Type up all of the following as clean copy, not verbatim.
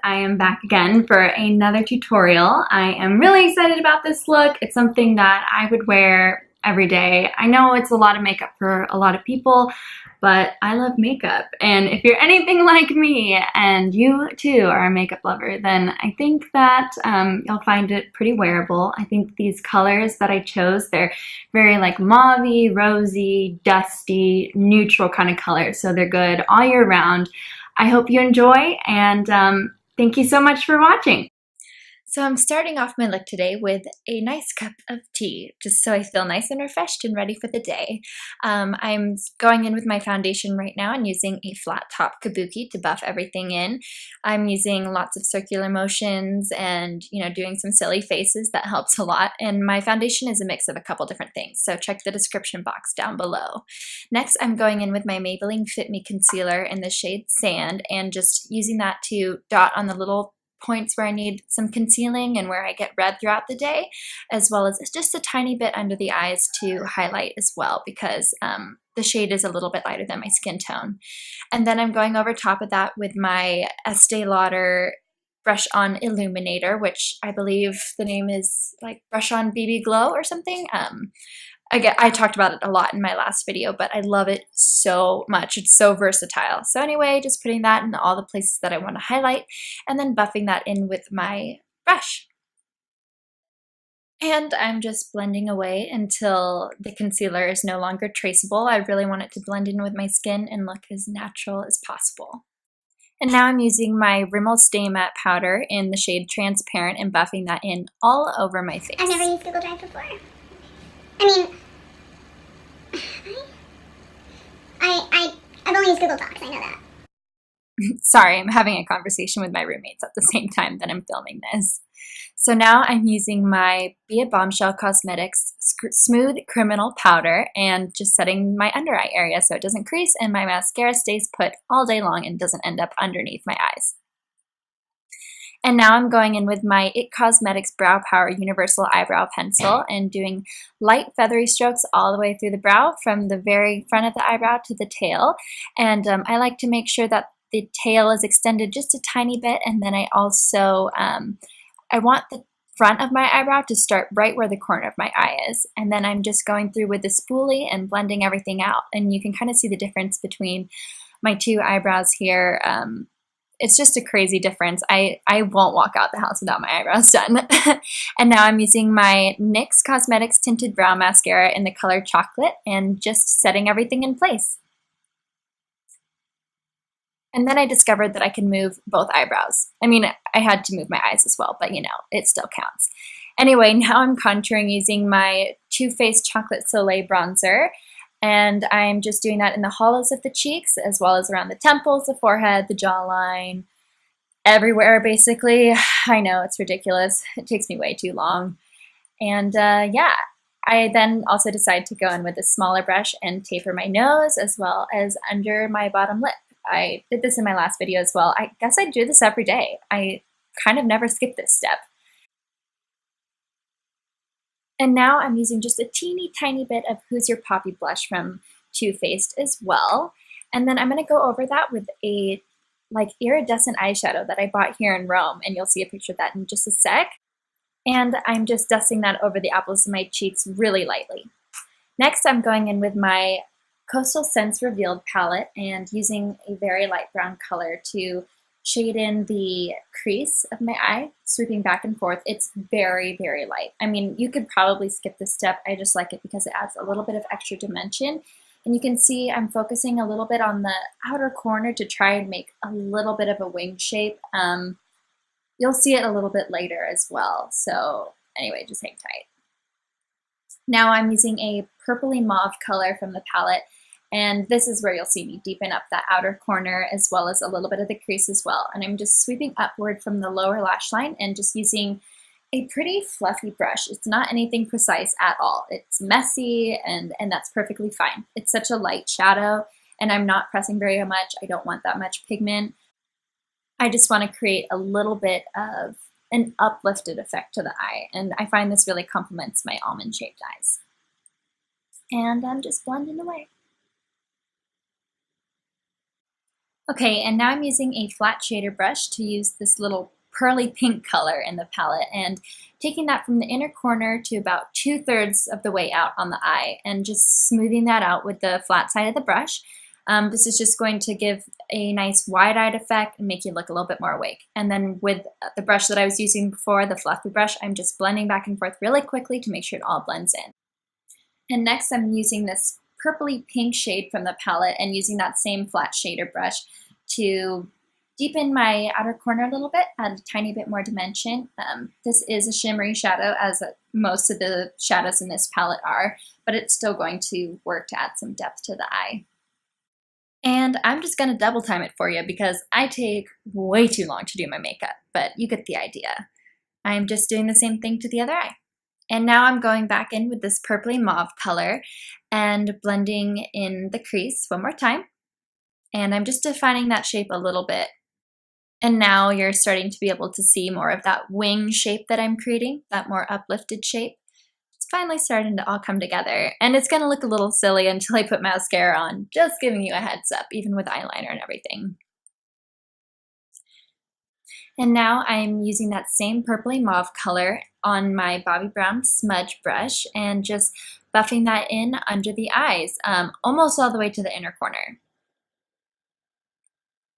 I am back again for another tutorial. I am really excited about this look. It's something that I would wear every day. I know it's a lot of makeup for a lot of people, but I love makeup. And if you're anything like me and you too are a makeup lover, then I think that you'll find it pretty wearable. I think these colors that I chose, they're very like mauve-y, rosy, dusty, neutral kind of colors. So they're good all year round. I hope you enjoy, and thank you so much for watching. So I'm starting off my look today with a nice cup of tea, just so I feel nice and refreshed and ready for the day. I'm going in with my foundation right now and using a flat top kabuki to buff everything in. I'm using lots of circular motions and, doing some silly faces. That helps a lot. And my foundation is a mix of a couple different things, so check the description box down below. Next, I'm going in with my Maybelline Fit Me Concealer in the shade Sand and just using that to dot on the little points where I need some concealing and where I get red throughout the day, as well as just a tiny bit under the eyes to highlight as well, because the shade is a little bit lighter than my skin tone. And then I'm going over top of that with my Estee Lauder Brush On Illuminator, which I believe the name is like Brush On BB Glow or something. I talked about it a lot in my last video, but I love it so much. It's so versatile. So anyway, just putting that in all the places that I want to highlight and then buffing that in with my brush. And I'm just blending away until the concealer is no longer traceable. I really want it to blend in with my skin and look as natural as possible. And now I'm using my Rimmel Stay Matte Powder in the shade Transparent and buffing that in all over my face. I've never used Google Drive before. I mean, I've only used Google Docs, I know that. Sorry, I'm having a conversation with my roommates at the same time that I'm filming this. So now I'm using my Be It Bombshell Cosmetics Smooth Criminal Powder and just setting my under eye area so it doesn't crease and my mascara stays put all day long and doesn't end up underneath my eyes. And now I'm going in with my IT Cosmetics Brow Power Universal Eyebrow Pencil and doing light feathery strokes all the way through the brow from the very front of the eyebrow to the tail. And I like to make sure that the tail is extended just a tiny bit, and then I also, I want the front of my eyebrow to start right where the corner of my eye is. And then I'm just going through with the spoolie and blending everything out. And you can kind of see the difference between my two eyebrows here. It's just a crazy difference. I won't walk out the house without my eyebrows done. And now I'm using my NYX Cosmetics Tinted Brow Mascara in the color Chocolate and just setting everything in place. And then I discovered that I can move both eyebrows. I mean, I had to move my eyes as well, but it still counts. Anyway, now I'm contouring using my Too Faced Chocolate Soleil bronzer. And I'm just doing that in the hollows of the cheeks, as well as around the temples, the forehead, the jawline, everywhere basically. I know, it's ridiculous. It takes me way too long. And yeah, I then also decide to go in with a smaller brush and taper my nose, as well as under my bottom lip. I did this in my last video as well. I guess I do this every day. I kind of never skip this step. And now I'm using just a teeny tiny bit of Who's Your Poppy blush from Too Faced as well. And then I'm going to go over that with a iridescent eyeshadow that I bought here in Rome. And you'll see a picture of that in just a sec. And I'm just dusting that over the apples of my cheeks really lightly. Next, I'm going in with my Coastal Scents Revealed palette and using a very light brown color to shade in the crease of my eye, sweeping back and forth. It's very, very light. I mean, you could probably skip this step. I just like it because it adds a little bit of extra dimension. And you can see I'm focusing a little bit on the outer corner to try and make a little bit of a wing shape. You'll see it a little bit later as well. So anyway, just hang tight. Now I'm using a purpley mauve color from the palette. And this is where you'll see me deepen up that outer corner as well as a little bit of the crease as well. And I'm just sweeping upward from the lower lash line and just using a pretty fluffy brush. It's not anything precise at all. It's messy and that's perfectly fine. It's such a light shadow and I'm not pressing very much. I don't want that much pigment. I just want to create a little bit of an uplifted effect to the eye. And I find this really complements my almond-shaped eyes. And I'm just blending away. Okay, and now I'm using a flat shader brush to use this little pearly pink color in the palette and taking that from the inner corner to about 2/3 of the way out on the eye and just smoothing that out with the flat side of the brush. This is just going to give a nice wide-eyed effect and make you look a little bit more awake. And then with the brush that I was using before, the fluffy brush, I'm just blending back and forth really quickly to make sure it all blends in. And next I'm using this purpley pink shade from the palette and using that same flat shader brush to deepen my outer corner a little bit, add a tiny bit more dimension. This is a shimmery shadow, as most of the shadows in this palette are, but it's still going to work to add some depth to the eye. And I'm just going to double time it for you because I take way too long to do my makeup, but you get the idea. I'm just doing the same thing to the other eye. And now I'm going back in with this purpley mauve color and blending in the crease one more time. And I'm just defining that shape a little bit. And now you're starting to be able to see more of that wing shape that I'm creating, that more uplifted shape. It's finally starting to all come together. And it's going to look a little silly until I put mascara on, just giving you a heads up, even with eyeliner and everything. And now I'm using that same purpley mauve color on my Bobbi Brown smudge brush and just buffing that in under the eyes, almost all the way to the inner corner.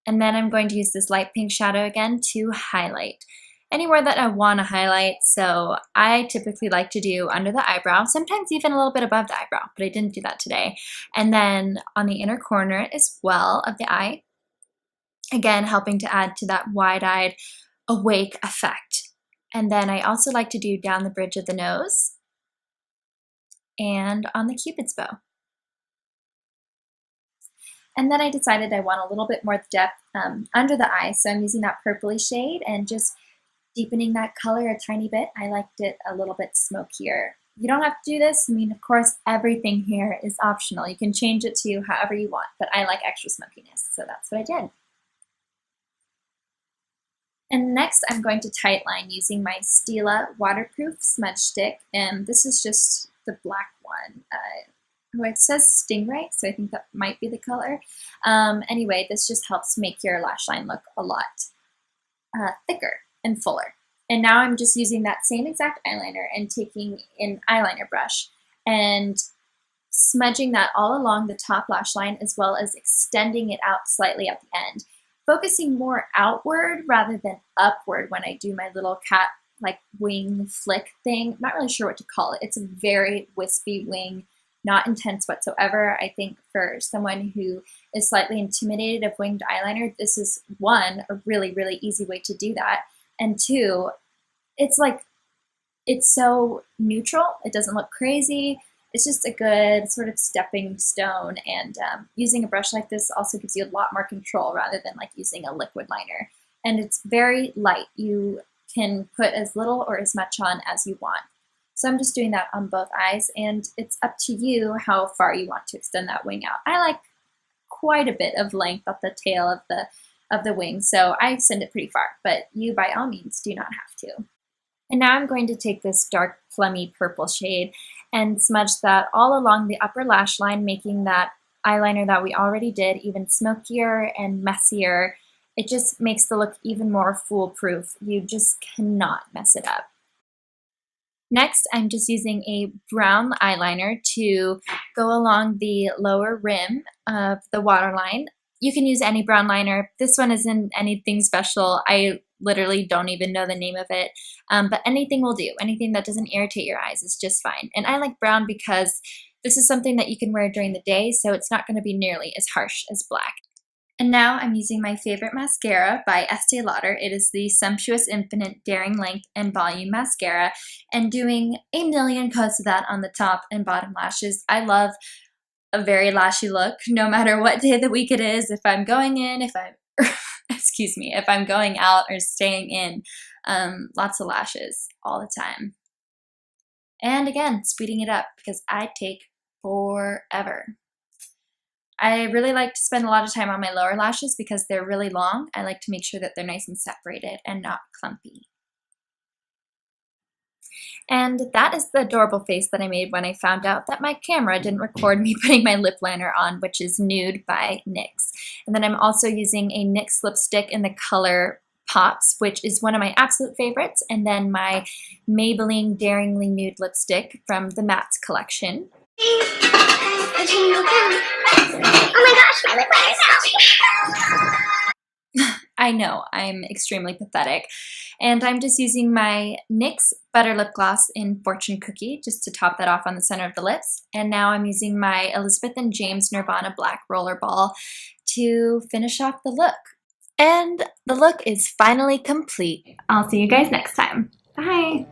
And then I'm going to use this light pink shadow again to highlight anywhere that I want to highlight. So I typically like to do under the eyebrow, sometimes even a little bit above the eyebrow, but I didn't do that today. And then on the inner corner as well of the eye, again, helping to add to that wide-eyed, awake effect. And then I also like to do down the bridge of the nose and on the Cupid's bow. And then I decided I want a little bit more depth under the eye, so I'm using that purpley shade and just deepening that color a tiny bit. I liked it a little bit smokier. You don't have to do this. I mean, of course, everything here is optional. You can change it to however you want, but I like extra smokiness, so that's what I did. And next, I'm going to tightline using my Stila waterproof smudge stick, and this is just the black one. It says Stingray, so I think that might be the color. Anyway, this just helps make your lash line look a lot thicker and fuller. And now I'm just using that same exact eyeliner and taking an eyeliner brush and smudging that all along the top lash line as well as extending it out slightly at the end. Focusing more outward rather than upward when I do my little cat like wing flick thing. I'm not really sure what to call it. It's a very wispy wing, not intense whatsoever. I think for someone who is slightly intimidated of winged eyeliner, this is one, a really, really easy way to do that. And two, it's so neutral. It doesn't look crazy. It's just a good sort of stepping stone, and using a brush like this also gives you a lot more control rather than like using a liquid liner. And it's very light. You can put as little or as much on as you want. So I'm just doing that on both eyes, and it's up to you how far you want to extend that wing out. I like quite a bit of length at the tail of the wing, so I extend it pretty far, but you by all means do not have to. And now I'm going to take this dark plummy purple shade and smudge that all along the upper lash line, making that eyeliner that we already did even smokier and messier. It just makes the look even more foolproof. You just cannot mess it up. Next, I'm just using a brown eyeliner to go along the lower rim of the waterline. You can use any brown liner. This one isn't anything special. I literally don't even know the name of it, but anything will do. Anything that doesn't irritate your eyes is just fine. And I like brown because this is something that you can wear during the day, so it's not going to be nearly as harsh as black. And now I'm using my favorite mascara by Estee Lauder. It is the Sumptuous Infinite Daring Length and Volume Mascara, and doing a million coats of that on the top and bottom lashes. I love a very lashy look, no matter what day of the week it is. If I'm going in, if I'm excuse me, if I'm going out or staying in, lots of lashes all the time. And again, speeding it up because I take forever. I really like to spend a lot of time on my lower lashes because they're really long. I like to make sure that they're nice and separated and not clumpy. And that is the adorable face that I made when I found out that my camera didn't record me putting my lip liner on, which is Nude by NYX. And then I'm also using a NYX lipstick in the color Pops, which is one of my absolute favorites, and then my Maybelline Daringly Nude lipstick from the Mattes collection. Oh my gosh, my lip liner's out. I know, I'm extremely pathetic. And I'm just using my NYX Butter Lip Gloss in Fortune Cookie just to top that off on the center of the lips. And now I'm using my Elizabeth & James Nirvana Black Rollerball to finish off the look. And the look is finally complete. I'll see you guys next time. Bye!